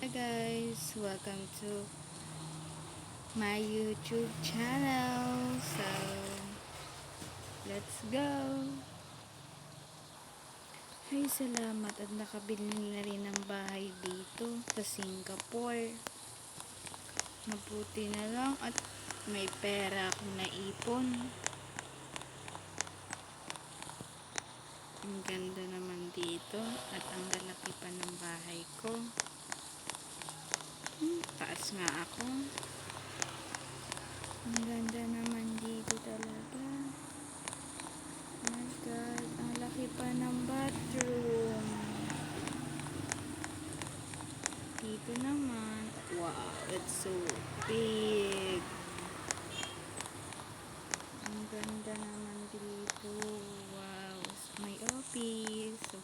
Hi guys, welcome to my YouTube channel. So, let's go. Ay, salamat at nakabili na rin ng bahay dito sa Singapore. Mabuti na lang at may pera akong naipon. Ang ganda naman dito at ang lalaki pa ng bahay ko. Taas nga ako. Ang ganda naman dito talaga. Oh my God, ang laki pa ng bathroom. Dito naman, wow, it's so big. Ang ganda naman dito. Wow, may office. So,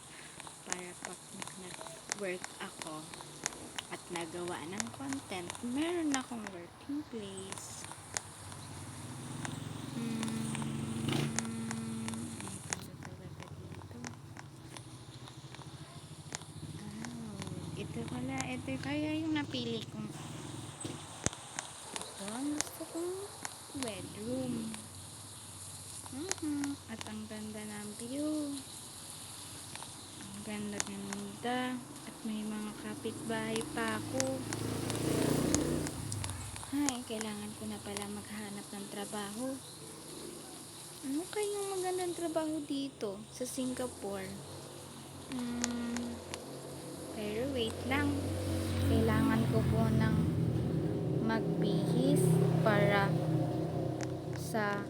para pag nag-work ako at nagawa ng content, meron akong working place. Ito pala, ito kaya yung napili kong ito, ang gusto kong bedroom. At ang ganda ng view. Ang ganda at may mga kapitbahay pa ako. Ay, kailangan ko na pala maghanap ng trabaho. Ano kayong magandang trabaho dito sa Singapore? Pero wait lang. Kailangan ko po ng magbihis para sa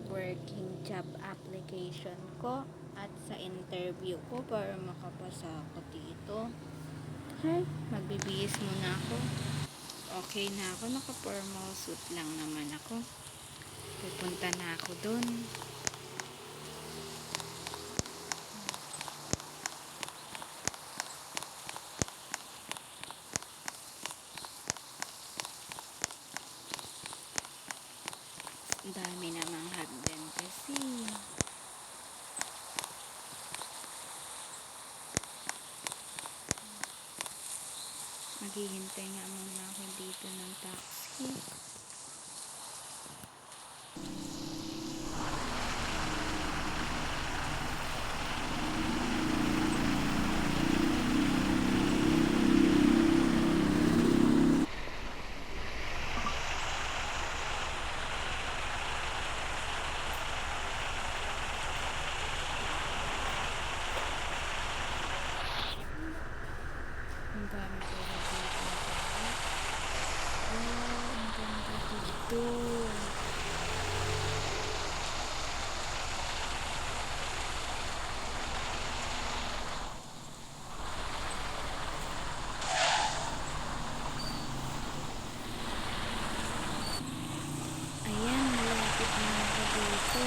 working job application ko at sa interview ko para makapasa ako dito. Ay, magbibihis muna ako. Okay na ako. Naka-formal suit lang naman ako. Pupunta na ako dun. Dami namang hagdan kasi. Maghihintay nga muna ako dito ng taxi. Ang dami ko na dito. Wow, ang ganda dito. Ayan, malapit na ako dito.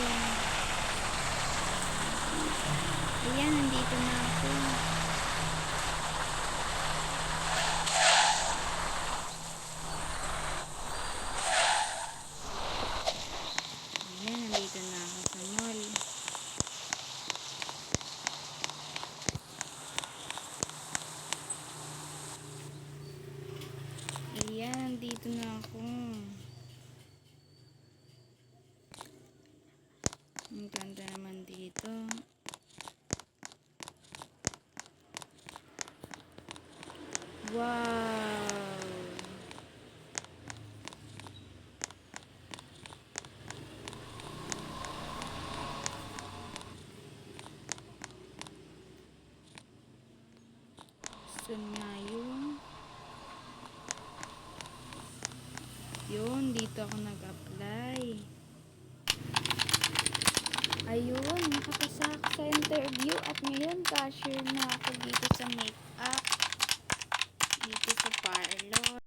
Ayan, nandito na ako. Ayan, nandito na ako sa mall. Ayan, nandito na ako. Ang ganda naman dito. Wow! Saan nga yun? Yun, dito ako nag-apply. Ayun, nakapasa ako sa interview at ngayon cashier na ako dito sa makeup. Dito sa parlor.